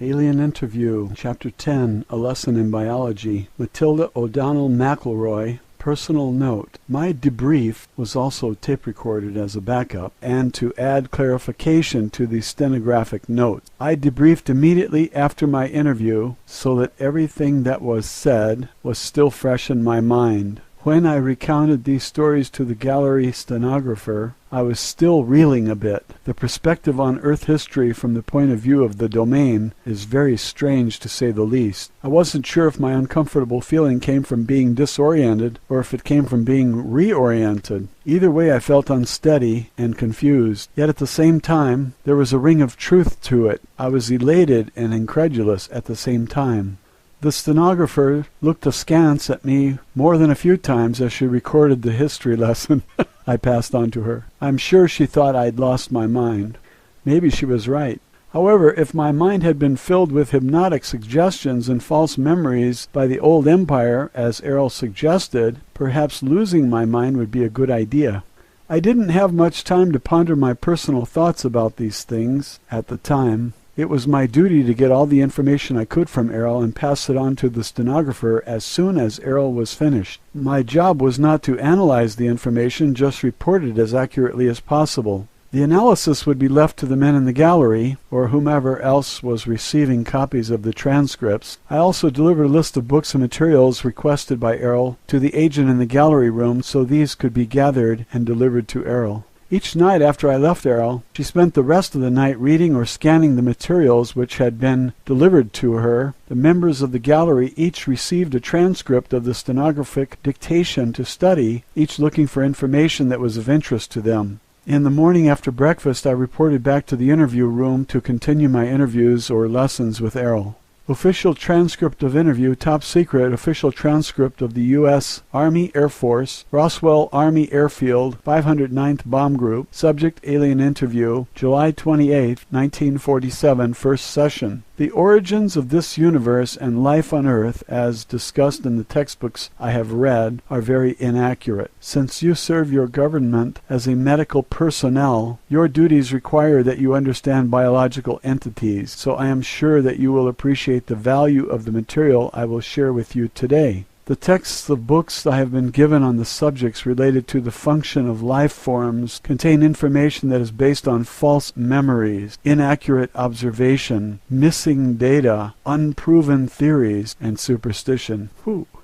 Alien Interview, Chapter 10, A Lesson in Biology. Matilda O'Donnell McElroy. Personal note: my debrief was also tape recorded as a backup and to add clarification to the stenographic notes. I debriefed immediately after my interview so that everything that was said was still fresh in my mind. When I recounted these stories to the gallery stenographer, I was still reeling a bit. The perspective on Earth history from the point of view of the domain is very strange, to say the least. I wasn't sure if my uncomfortable feeling came from being disoriented or if it came from being reoriented. Either way, I felt unsteady and confused. Yet at the same time, there was a ring of truth to it. I was elated and incredulous at the same time. The stenographer looked askance at me more than a few times as she recorded the history lesson I passed on to her. I'm sure she thought I'd lost my mind. Maybe she was right. However, if my mind had been filled with hypnotic suggestions and false memories by the old empire, as Errol suggested, perhaps losing my mind would be a good idea. I didn't have much time to ponder my personal thoughts about these things at the time. It was my duty to get all the information I could from Errol and pass it on to the stenographer as soon as Errol was finished. My job was not to analyze the information, just report it as accurately as possible. The analysis would be left to the men in the gallery, or whomever else was receiving copies of the transcripts. I also delivered a list of books and materials requested by Errol to the agent in the gallery room so these could be gathered and delivered to Errol. Each night after I left Errol, she spent the rest of the night reading or scanning the materials which had been delivered to her. The members of the gallery each received a transcript of the stenographic dictation to study, each looking for information that was of interest to them. In the morning after breakfast, I reported back to the interview room to continue my interviews or lessons with Errol. Official transcript of interview, top secret. Official transcript of the U.S. Army Air Force, Roswell Army Airfield, 509th Bomb Group. Subject: alien interview, July 28, 1947, first session. The origins of this universe and life on Earth, as discussed in the textbooks I have read, are very inaccurate. Since you serve your government as a medical personnel, your duties require that you understand biological entities, so I am sure that you will appreciate the value of the material I will share with you today. The texts of books I have been given on the subjects related to the function of life forms contain information that is based on false memories, inaccurate observation, missing data, unproven theories, and superstition.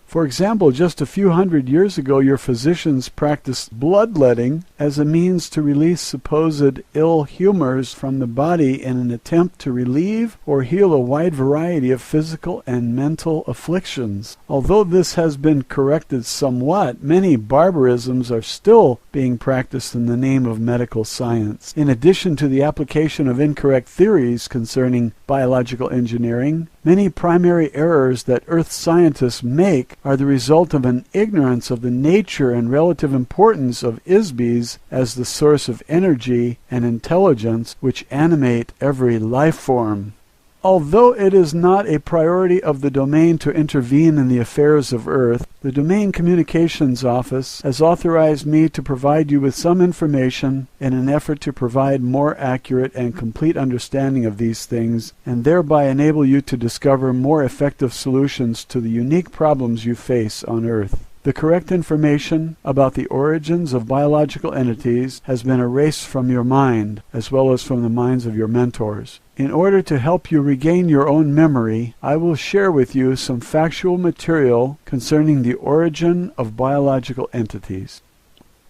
For example, just a few hundred years ago, your physicians practiced bloodletting as a means to release supposed ill humors from the body in an attempt to relieve or heal a wide variety of physical and mental afflictions. Although this has been corrected somewhat, many barbarisms are still being practiced in the name of medical science. In addition to the application of incorrect theories concerning biological engineering, many primary errors that Earth scientists make are the result of an ignorance of the nature and relative importance of ISBs as the source of energy and intelligence which animate every life form. Although it is not a priority of the domain to intervene in the affairs of Earth, the Domain Communications Office has authorized me to provide you with some information in an effort to provide more accurate and complete understanding of these things, and thereby enable you to discover more effective solutions to the unique problems you face on Earth. The correct information about the origins of biological entities has been erased from your mind, as well as from the minds of your mentors. In order to help you regain your own memory, I will share with you some factual material concerning the origin of biological entities.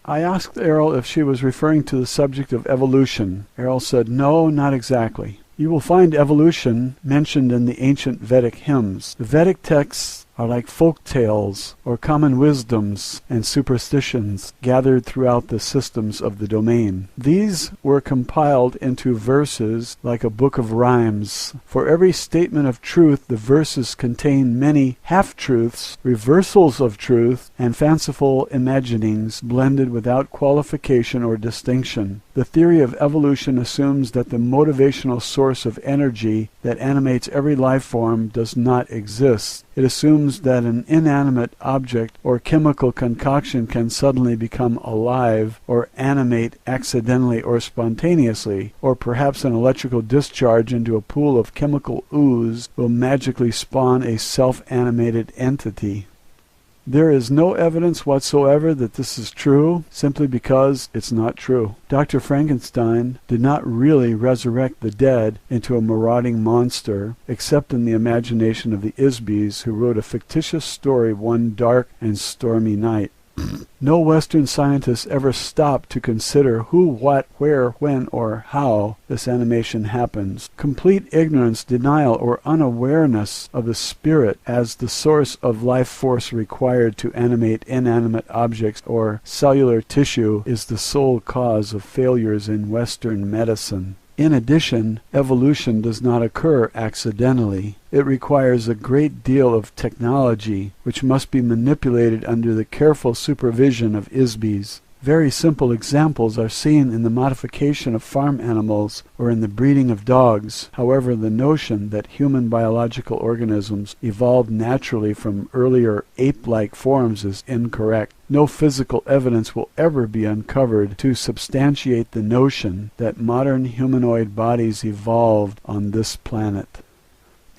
I asked Errol if she was referring to the subject of evolution. Errol said, no, not exactly. You will find evolution mentioned in the ancient Vedic hymns. The Vedic texts are like folk tales or common wisdoms and superstitions gathered throughout the systems of the domain. These were compiled into verses like a book of rhymes. For every statement of truth, the verses contain many half-truths, reversals of truth, and fanciful imaginings blended without qualification or distinction. The theory of evolution assumes that the motivational source of energy that animates every life form does not exist. It assumes assumes that an inanimate object or chemical concoction can suddenly become alive or animate accidentally or spontaneously, or perhaps an electrical discharge into a pool of chemical ooze will magically spawn a self-animated entity. There is no evidence whatsoever that this is true, simply because it's not true. Dr. Frankenstein did not really resurrect the dead into a marauding monster, except in the imagination of the Isbys, who wrote a fictitious story one dark and stormy night. No Western scientists ever stopped to consider who, what, where, when, or how this animation happens. Complete ignorance, denial, or unawareness of the spirit as the source of life force required to animate inanimate objects or cellular tissue is the sole cause of failures in Western medicine. In addition, evolution does not occur accidentally. It requires a great deal of technology, which must be manipulated under the careful supervision of Isbys. Very simple examples are seen in the modification of farm animals or in the breeding of dogs. However, the notion that human biological organisms evolved naturally from earlier ape-like forms is incorrect. No physical evidence will ever be uncovered to substantiate the notion that modern humanoid bodies evolved on this planet.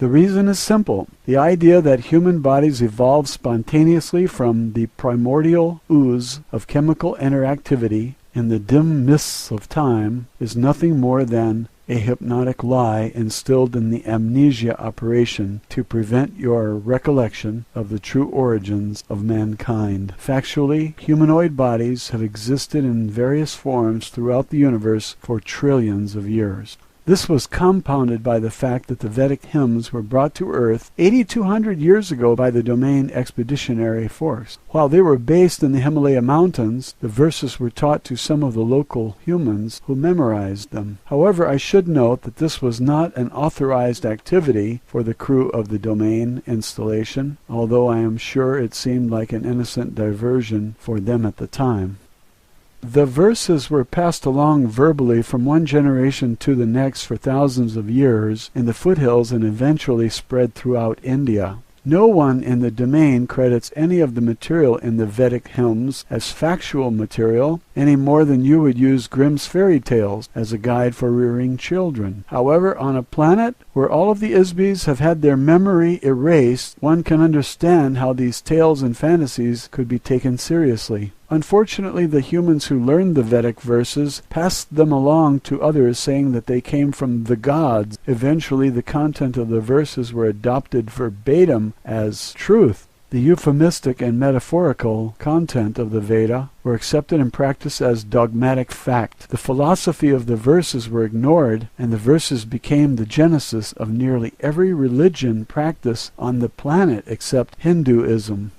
The reason is simple. The idea that human bodies evolved spontaneously from the primordial ooze of chemical interactivity in the dim mists of time is nothing more than a hypnotic lie instilled in the amnesia operation to prevent your recollection of the true origins of mankind. Factually, humanoid bodies have existed in various forms throughout the universe for trillions of years. This was compounded by the fact that the Vedic hymns were brought to Earth 8,200 years ago by the Domain Expeditionary Force. While they were based in the Himalaya Mountains, the verses were taught to some of the local humans who memorized them. However, I should note that this was not an authorized activity for the crew of the Domain installation, although I am sure it seemed like an innocent diversion for them at the time. The verses were passed along verbally from one generation to the next for thousands of years in the foothills and eventually spread throughout India. No one in the domain credits any of the material in the Vedic hymns as factual material any more than you would use Grimm's fairy tales as a guide for rearing children. However, on a planet where all of the Isbys have had their memory erased, one can understand how these tales and fantasies could be taken seriously. Unfortunately, the humans who learned the Vedic verses passed them along to others, saying that they came from the gods. Eventually, the content of the verses were adopted verbatim as truth. The euphemistic and metaphorical content of the Veda were accepted and practiced as dogmatic fact. The philosophy of the verses were ignored, and the verses became the genesis of nearly every religion practiced on the planet except Hinduism.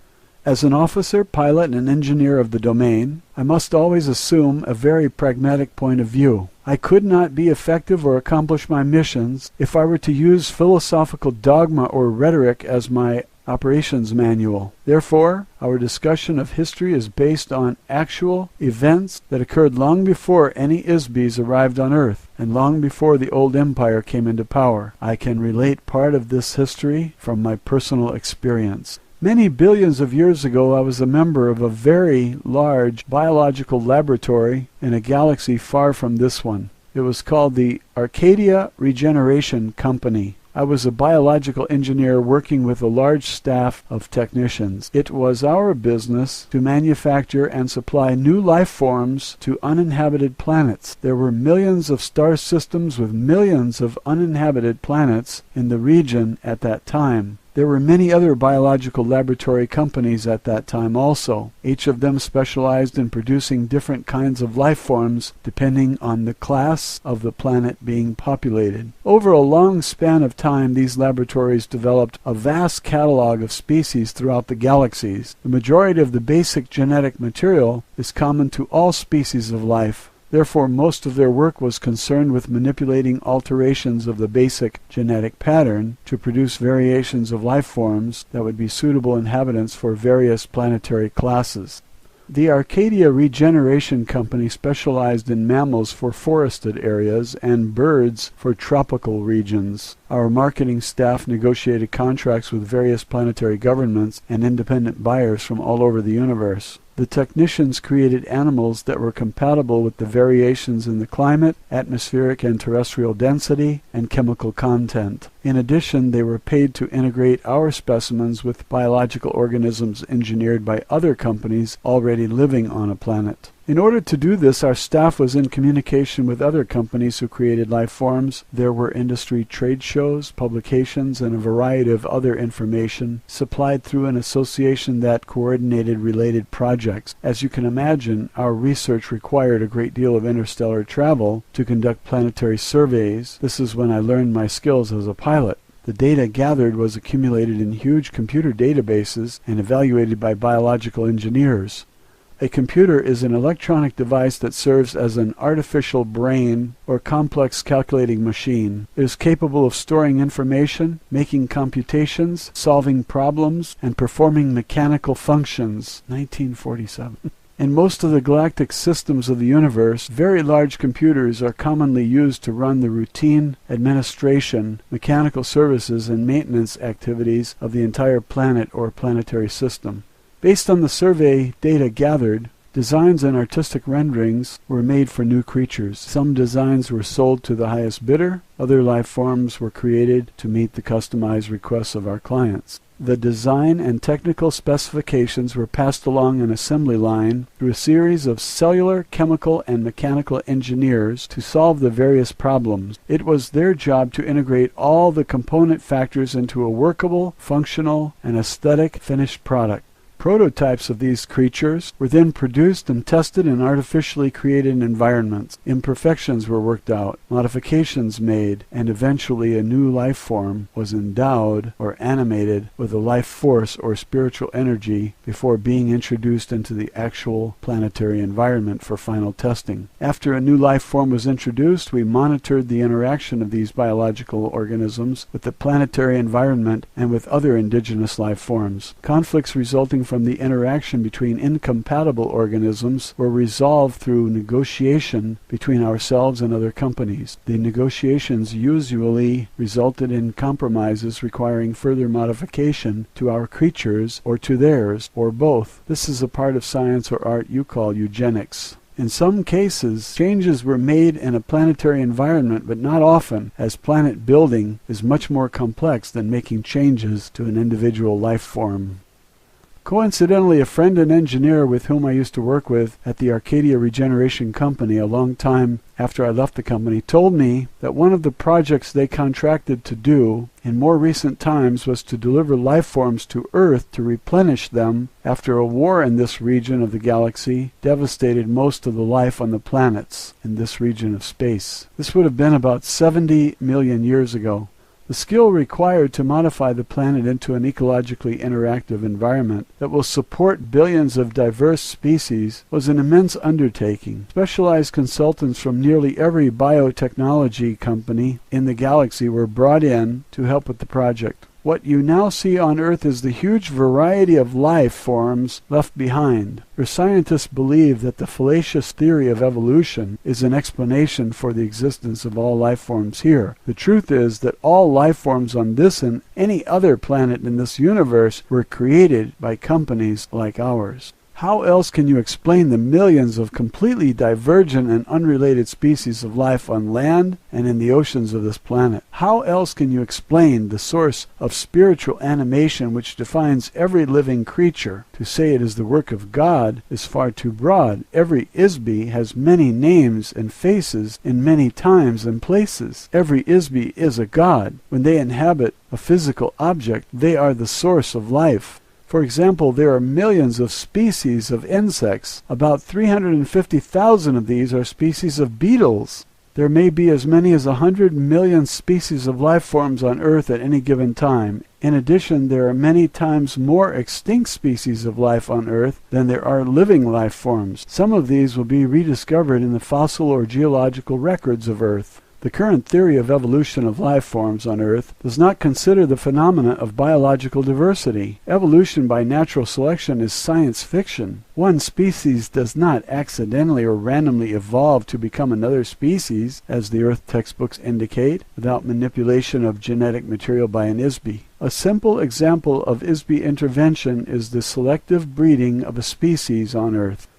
As an officer, pilot, and engineer of the Domain, I must always assume a very pragmatic point of view. I could not be effective or accomplish my missions if I were to use philosophical dogma or rhetoric as my operations manual. Therefore, our discussion of history is based on actual events that occurred long before any Isbys arrived on Earth, and long before the old empire came into power. I can relate part of this history from my personal experience. Many billions of years ago, I was a member of a very large biological laboratory in a galaxy far from this one. It was called the Arcadia Regeneration Company. I was a biological engineer working with a large staff of technicians. It was our business to manufacture and supply new life forms to uninhabited planets. There were millions of star systems with millions of uninhabited planets in the region at that time. There were many other biological laboratory companies at that time also. Each of them specialized in producing different kinds of life forms depending on the class of the planet being populated. Over a long span of time, these laboratories developed a vast catalog of species throughout the galaxies. The majority of the basic genetic material is common to all species of life. Therefore, most of their work was concerned with manipulating alterations of the basic genetic pattern to produce variations of life forms that would be suitable inhabitants for various planetary classes. The Arcadia Regeneration Company specialized in mammals for forested areas and birds for tropical regions. Our marketing staff negotiated contracts with various planetary governments and independent buyers from all over the universe. The technicians created animals that were compatible with the variations in the climate, atmospheric and terrestrial density, and chemical content. In addition, they were paid to integrate our specimens with biological organisms engineered by other companies already living on a planet. In order to do this, our staff was in communication with other companies who created life forms. There were industry trade shows, publications, and a variety of other information supplied through an association that coordinated related projects. As you can imagine, our research required a great deal of interstellar travel to conduct planetary surveys. This is when I learned my skills as a pilot. The data gathered was accumulated in huge computer databases and evaluated by biological engineers. A computer is an electronic device that serves as an artificial brain or complex calculating machine. It is capable of storing information, making computations, solving problems, and performing mechanical functions. 1947. In most of the galactic systems of the universe, very large computers are commonly used to run the routine administration, mechanical services, and maintenance activities of the entire planet or planetary system. Based on the survey data gathered, designs and artistic renderings were made for new creatures. Some designs were sold to the highest bidder. Other life forms were created to meet the customized requests of our clients. The design and technical specifications were passed along an assembly line through a series of cellular, chemical, and mechanical engineers to solve the various problems. It was their job to integrate all the component factors into a workable, functional, and aesthetic finished product. Prototypes of these creatures were then produced and tested in artificially created environments. Imperfections were worked out, modifications made, and eventually a new life form was endowed or animated with a life force or spiritual energy before being introduced into the actual planetary environment for final testing. After a new life form was introduced, we monitored the interaction of these biological organisms with the planetary environment and with other indigenous life forms. Conflicts resulting from the interaction between incompatible organisms were resolved through negotiation between ourselves and other companies. The negotiations usually resulted in compromises requiring further modification to our creatures or to theirs, or both. This is a part of science or art you call eugenics. In some cases, changes were made in a planetary environment, but not often, as planet building is much more complex than making changes to an individual life form. Coincidentally, a friend and engineer with whom I used to work with at the Arcadia Regeneration Company a long time after I left the company told me that one of the projects they contracted to do in more recent times was to deliver life forms to Earth to replenish them after a war in this region of the galaxy devastated most of the life on the planets in this region of space. This would have been about 70 million years ago. The skill required to modify the planet into an ecologically interactive environment that will support billions of diverse species was an immense undertaking. Specialized consultants from nearly every biotechnology company in the galaxy were brought in to help with the project. What you now see on Earth is the huge variety of life forms left behind. For scientists believe that the fallacious theory of evolution is an explanation for the existence of all life forms here. The truth is that all life forms on this and any other planet in this universe were created by companies like ours. How else can you explain the millions of completely divergent and unrelated species of life on land and in the oceans of this planet? How else can you explain the source of spiritual animation which defines every living creature? To say it is the work of God is far too broad. Every Isby has many names and faces in many times and places. Every Isby is a god. When they inhabit a physical object, they are the source of life. For example, there are millions of species of insects. About 350,000 of these are species of beetles. There may be as many as 100 million species of life forms on Earth at any given time. In addition, there are many times more extinct species of life on Earth than there are living life forms. Some of these will be rediscovered in the fossil or geological records of Earth. The current theory of evolution of life forms on Earth does not consider the phenomena of biological diversity. Evolution by natural selection is science fiction. One species does not accidentally or randomly evolve to become another species, as the Earth textbooks indicate, without manipulation of genetic material by an ISBE. A simple example of ISBE intervention is the selective breeding of a species on Earth.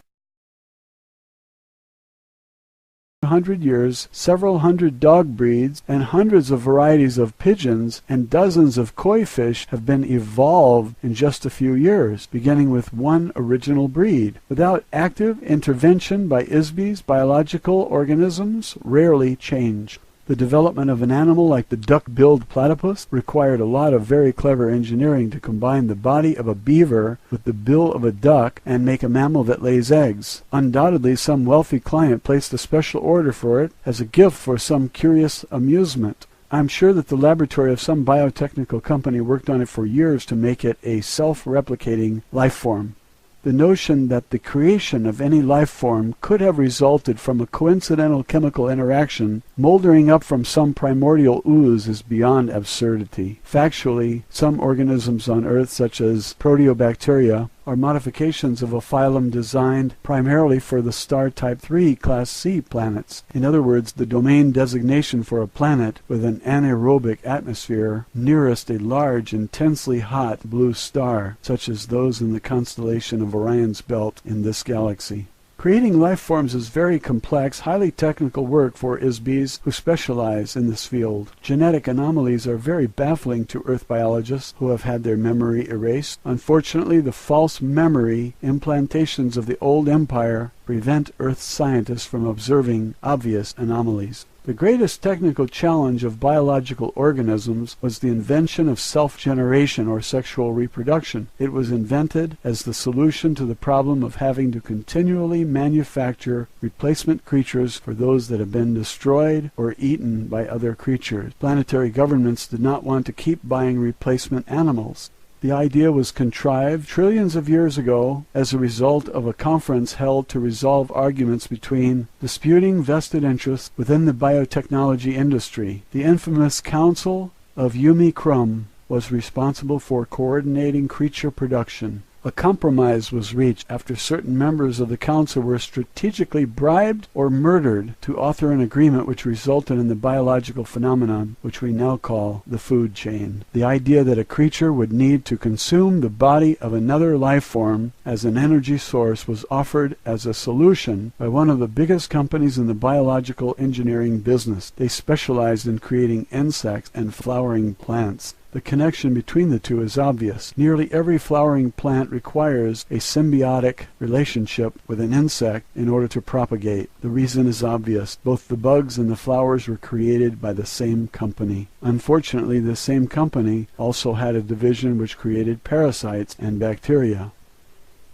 100 years, several hundred dog breeds and hundreds of varieties of pigeons and dozens of koi fish have been evolved in just a few years, beginning with one original breed. Without active intervention by ISBEs, biological organisms rarely change. The development of an animal like the duck-billed platypus required a lot of very clever engineering to combine the body of a beaver with the bill of a duck and make a mammal that lays eggs. Undoubtedly, some wealthy client placed a special order for it as a gift for some curious amusement. I'm sure that the laboratory of some biotechnical company worked on it for years to make it a self-replicating life form. The notion that the creation of any life form could have resulted from a coincidental chemical interaction moldering up from some primordial ooze is beyond absurdity. Factually, some organisms on Earth, such as proteobacteria, are modifications of a phylum designed primarily for the star Type 3 Class C planets. In other words, the domain designation for a planet with an anaerobic atmosphere nearest a large, intensely hot blue star, such as those in the constellation of Orion's belt in this galaxy. Creating life forms is very complex, highly technical work for ISBEs who specialize in this field. Genetic anomalies are very baffling to Earth biologists who have had their memory erased. Unfortunately, the false memory implantations of the old empire prevent Earth scientists from observing obvious anomalies. The greatest technical challenge of biological organisms was the invention of self-generation or sexual reproduction. It was invented as the solution to the problem of having to continually manufacture replacement creatures for those that have been destroyed or eaten by other creatures. Planetary governments did not want to keep buying replacement animals. The idea was contrived trillions of years ago as a result of a conference held to resolve arguments between disputing vested interests within the biotechnology industry. The infamous Council of Yumi Krum was responsible for coordinating creature production. A compromise was reached after certain members of the council were strategically bribed or murdered to author an agreement which resulted in the biological phenomenon which we now call the food chain. The idea that a creature would need to consume the body of another life form as an energy source was offered as a solution by one of the biggest companies in the biological engineering business. They specialized in creating insects and flowering plants. The connection between the two is obvious. Nearly every flowering plant requires a symbiotic relationship with an insect in order to propagate. The reason is obvious. Both the bugs and the flowers were created by the same company. Unfortunately, the same company also had a division which created parasites and bacteria.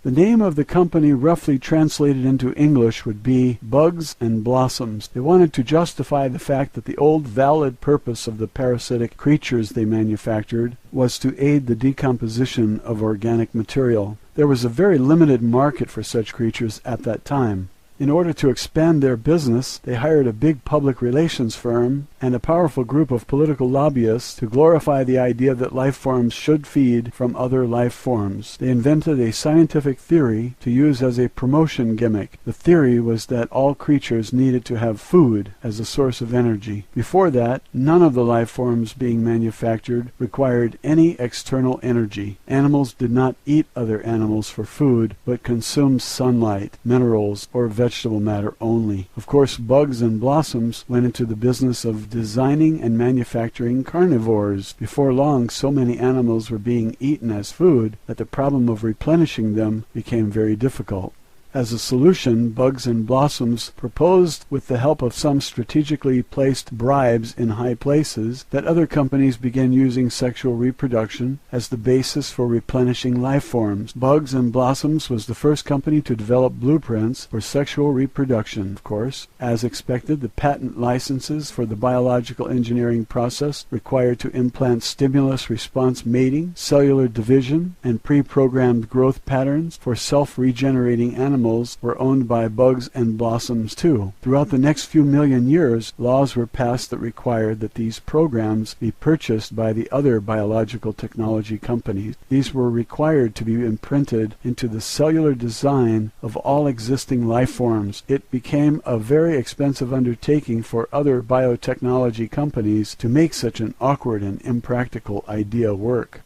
The name of the company, roughly translated into English, would be Bugs and Blossoms. They wanted to justify the fact that the old valid purpose of the parasitic creatures they manufactured was to aid the decomposition of organic material. There was a very limited market for such creatures at that time. In order to expand their business, they hired a big public relations firm and a powerful group of political lobbyists to glorify the idea that life forms should feed from other life forms. They invented a scientific theory to use as a promotion gimmick. The theory was that all creatures needed to have food as a source of energy. Before that, none of the life forms being manufactured required any external energy. Animals did not eat other animals for food, but consumed sunlight, minerals, or vegetable matter only. Of course, Bugs and Blossoms went into the business of designing and manufacturing carnivores. Before long, so many animals were being eaten as food that the problem of replenishing them became very difficult. As a solution, Bugs and Blossoms proposed, with the help of some strategically placed bribes in high places, that other companies begin using sexual reproduction as the basis for replenishing life forms. Bugs and Blossoms was the first company to develop blueprints for sexual reproduction, of course. As expected, the patent licenses for the biological engineering process required to implant stimulus-response mating, cellular division, and pre-programmed growth patterns for self-regenerating animals animals were owned by bugs and blossoms too. Throughout the next few million years, laws were passed that required that these programs be purchased by the other biological technology companies. These were required to be imprinted into the cellular design of all existing life forms. It became a very expensive undertaking for other biotechnology companies to make such an awkward and impractical idea work.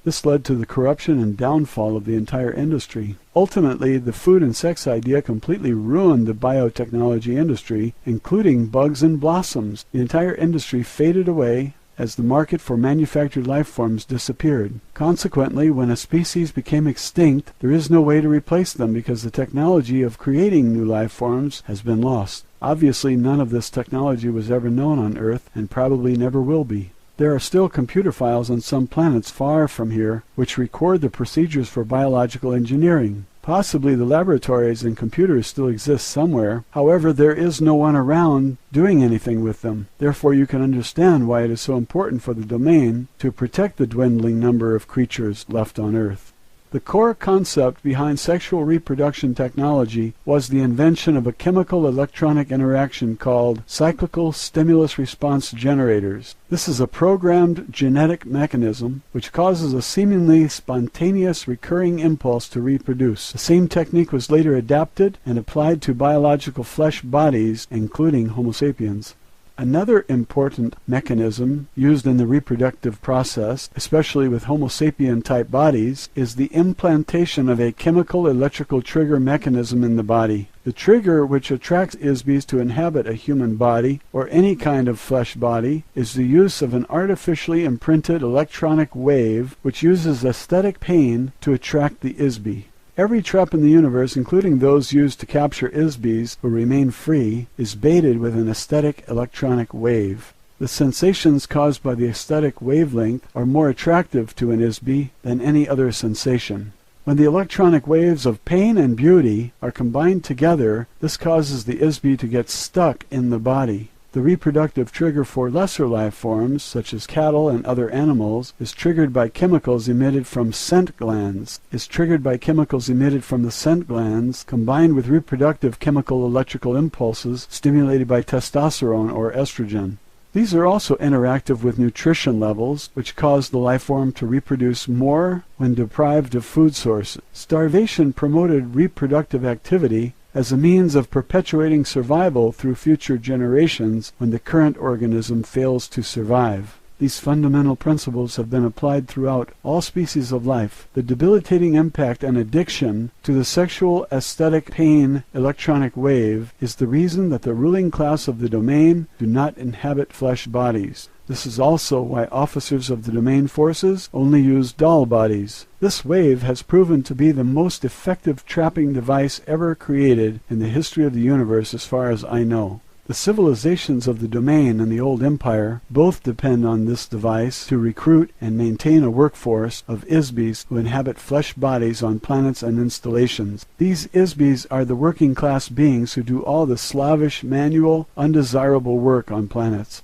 This led to the corruption and downfall of the entire industry. Ultimately, the food and sex idea completely ruined the biotechnology industry, including bugs and blossoms. The entire industry faded away as the market for manufactured life forms disappeared. Consequently, when a species became extinct, there is no way to replace them because the technology of creating new life forms has been lost. Obviously, none of this technology was ever known on Earth and probably never will be. There are still computer files on some planets far from here which record the procedures for biological engineering. Possibly the laboratories and computers still exist somewhere. However, there is no one around doing anything with them. Therefore, you can understand why it is so important for the domain to protect the dwindling number of creatures left on Earth. The core concept behind sexual reproduction technology was the invention of a chemical-electronic interaction called cyclical stimulus response generators. This is a programmed genetic mechanism which causes a seemingly spontaneous recurring impulse to reproduce. The same technique was later adapted and applied to biological flesh bodies, including Homo sapiens. Another important mechanism used in the reproductive process, especially with Homo sapien-type bodies, is the implantation of a chemical electrical trigger mechanism in the body. The trigger which attracts ISBs to inhabit a human body, or any kind of flesh body, is the use of an artificially imprinted electronic wave which uses aesthetic pain to attract the ISB. Every trap in the universe, including those used to capture ISBs who remain free, is baited with an aesthetic electronic wave. The sensations caused by the aesthetic wavelength are more attractive to an ISB than any other sensation. When the electronic waves of pain and beauty are combined together, this causes the ISB to get stuck in the body. The reproductive trigger for lesser life forms, such as cattle and other animals, is triggered by chemicals emitted from scent glands. The scent glands, combined with reproductive chemical electrical impulses stimulated by testosterone or estrogen. These are also interactive with nutrition levels, which cause the life form to reproduce more when deprived of food sources. Starvation promoted reproductive activity as a means of perpetuating survival through future generations when the current organism fails to survive. These fundamental principles have been applied throughout all species of life. The debilitating impact and addiction to the sexual aesthetic pain electronic wave is the reason that the ruling class of the domain do not inhabit flesh bodies. This is also why officers of the domain forces only use doll bodies. This wave has proven to be the most effective trapping device ever created in the history of the universe as far as I know. The civilizations of the domain and the old empire both depend on this device to recruit and maintain a workforce of ISBs who inhabit flesh bodies on planets and installations. These ISBs are the working class beings who do all the slavish, manual, undesirable work on planets.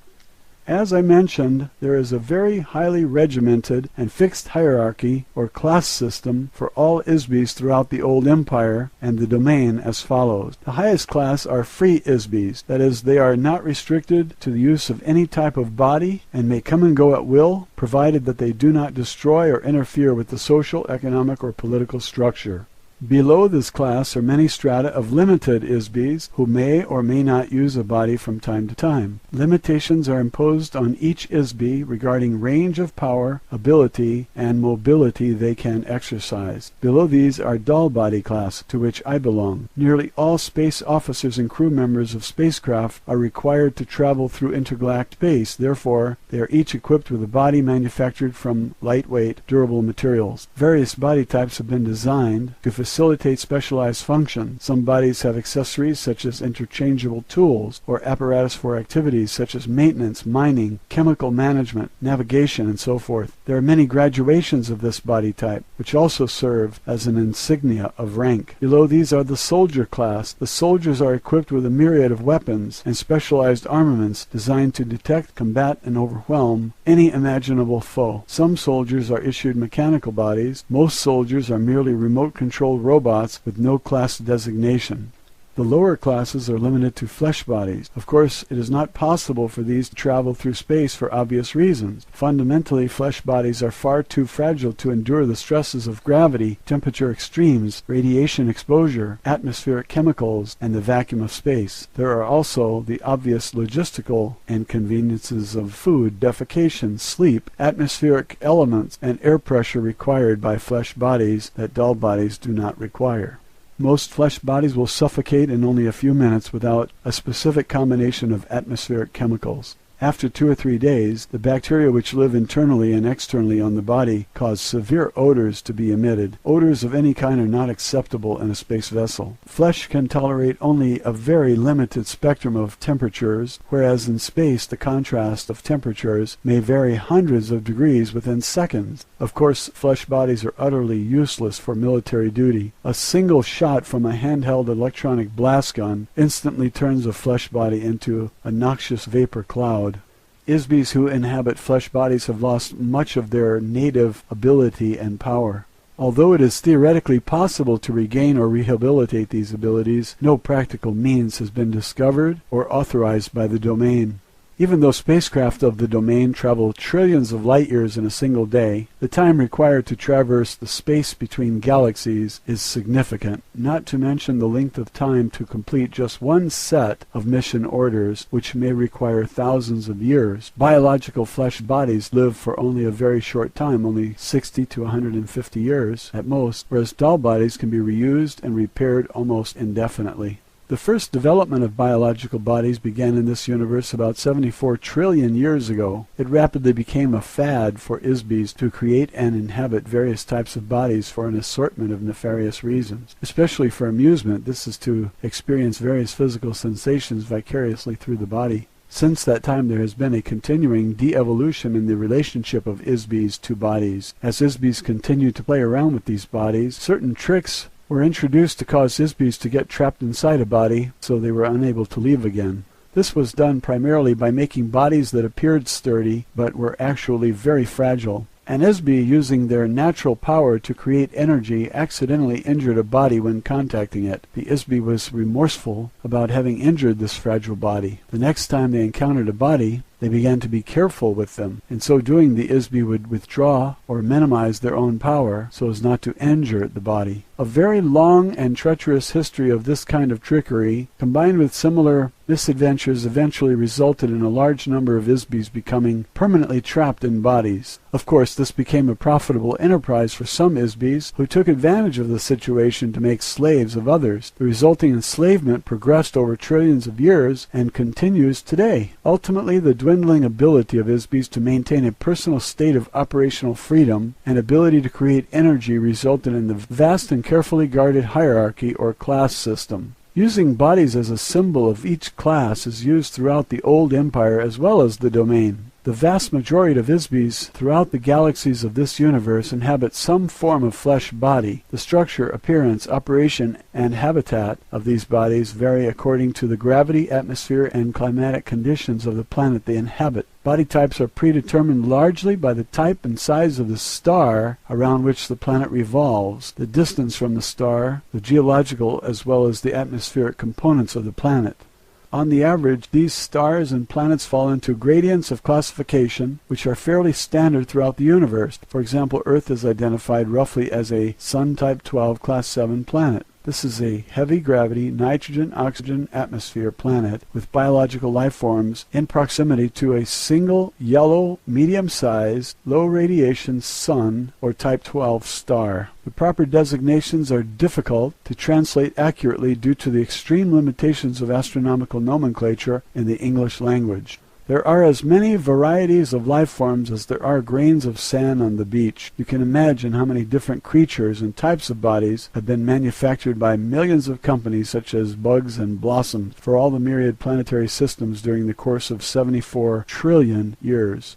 As I mentioned, there is a very highly regimented and fixed hierarchy or class system for all ISBs throughout the old empire and the domain as follows. The highest class are free ISBs, that is, they are not restricted to the use of any type of body and may come and go at will, provided that they do not destroy or interfere with the social, economic, or political structure. Below this class are many strata of limited ISBs who may or may not use a body from time to time. Limitations are imposed on each ISB regarding range of power, ability, and mobility they can exercise. Below these are doll body class, to which I belong. Nearly all space officers and crew members of spacecraft are required to travel through intergalactic space. Therefore, they are each equipped with a body manufactured from lightweight, durable materials. Various body types have been designed to facilitate specialized functions. Some bodies have accessories such as interchangeable tools or apparatus for activities such as maintenance, mining, chemical management, navigation, and so forth. There are many graduations of this body type, which also serve as an insignia of rank. Below these are the soldier class. The soldiers are equipped with a myriad of weapons and specialized armaments designed to detect, combat, and overwhelm any imaginable foe. Some soldiers are issued mechanical bodies. Most soldiers are merely remote-controlled mechanical robots with no class designation. The lower classes are limited to flesh bodies. Of course, it is not possible for these to travel through space for obvious reasons. Fundamentally, flesh bodies are far too fragile to endure the stresses of gravity, temperature extremes, radiation exposure, atmospheric chemicals, and the vacuum of space. There are also the obvious logistical inconveniences of food, defecation, sleep, atmospheric elements, and air pressure required by flesh bodies that dull bodies do not require. Most flesh bodies will suffocate in only a few minutes without a specific combination of atmospheric chemicals. After 2 or 3 days, the bacteria which live internally and externally on the body cause severe odors to be emitted. Odors of any kind are not acceptable in a space vessel. Flesh can tolerate only a very limited spectrum of temperatures, whereas in space the contrast of temperatures may vary hundreds of degrees within seconds. Of course, flesh bodies are utterly useless for military duty. A single shot from a handheld electronic blast gun instantly turns a flesh body into a noxious vapor cloud. Isbis who inhabit flesh bodies have lost much of their native ability and power. Although it is theoretically possible to regain or rehabilitate these abilities, no practical means has been discovered or authorized by the domain. Even though spacecraft of the domain travel trillions of light years in a single day, the time required to traverse the space between galaxies is significant, not to mention the length of time to complete just one set of mission orders, which may require thousands of years. Biological flesh bodies live for only a very short time, only 60 to 150 years at most, whereas dull bodies can be reused and repaired almost indefinitely. The first development of biological bodies began in this universe about 74 trillion years ago. It rapidly became a fad for Isbis to create and inhabit various types of bodies for an assortment of nefarious reasons. Especially for amusement, this is to experience various physical sensations vicariously through the body. Since that time there has been a continuing de-evolution in the relationship of Isbis to bodies. As Isbis continue to play around with these bodies, certain tricks were introduced to cause Isbis to get trapped inside a body so they were unable to leave again. This was done primarily by making bodies that appeared sturdy but were actually very fragile. An Isbi, using their natural power to create energy, accidentally injured a body when contacting it. The Isbi was remorseful about having injured this fragile body. The next time they encountered a body, they began to be careful with them. In so doing, the Isbi would withdraw or minimize their own power so as not to injure the body. A very long and treacherous history of this kind of trickery, combined with similar misadventures, eventually resulted in a large number of Isbis becoming permanently trapped in bodies. Of course, this became a profitable enterprise for some Isbis, who took advantage of the situation to make slaves of others. The resulting enslavement progressed over trillions of years and continues today. Ultimately, the dwindling ability of Isbis to maintain a personal state of operational freedom and ability to create energy resulted in the vast and carefully guarded hierarchy or class system. Using bodies as a symbol of each class is used throughout the old empire as well as the domain. The vast majority of Isbis throughout the galaxies of this universe inhabit some form of flesh body. The structure, appearance, operation, and habitat of these bodies vary according to the gravity, atmosphere, and climatic conditions of the planet they inhabit. Body types are predetermined largely by the type and size of the star around which the planet revolves, the distance from the star, the geological as well as the atmospheric components of the planet. On the average, these stars and planets fall into gradients of classification which are fairly standard throughout the universe. For example, Earth is identified roughly as a Sun Type 12 Class 7 planet. This is a heavy gravity, nitrogen-oxygen atmosphere planet with biological life forms in proximity to a single yellow, medium-sized, low-radiation sun or Type 12 star. The proper designations are difficult to translate accurately due to the extreme limitations of astronomical nomenclature in the English language. There are as many varieties of life forms as there are grains of sand on the beach. You can imagine how many different creatures and types of bodies have been manufactured by millions of companies such as Bugs and Blossoms for all the myriad planetary systems during the course of 74 trillion years.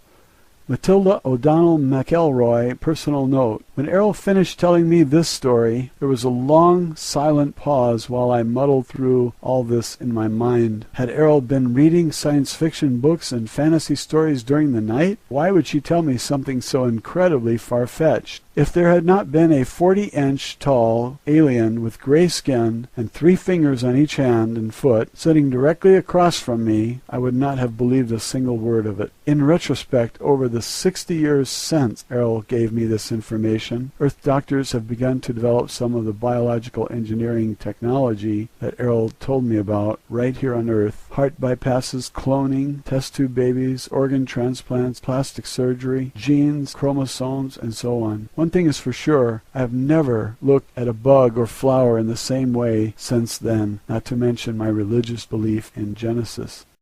Matilda O'Donnell McElroy, personal note. When Errol finished telling me this story, there was a long, silent pause while I muddled through all this in my mind. Had Errol been reading science fiction books and fantasy stories during the night? Why would she tell me something so incredibly far-fetched? If there had not been a 40-inch tall alien with gray skin and 3 fingers on each hand and foot sitting directly across from me, I would not have believed a single word of it. In retrospect, over the 60 years since Errol gave me this information, Earth doctors have begun to develop some of the biological engineering technology that Errol told me about right here on Earth. Heart bypasses, cloning, test tube babies, organ transplants, plastic surgery, genes, chromosomes, and so on. One thing is for sure, I have never looked at a bug or flower in the same way since then, not to mention my religious belief in Genesis.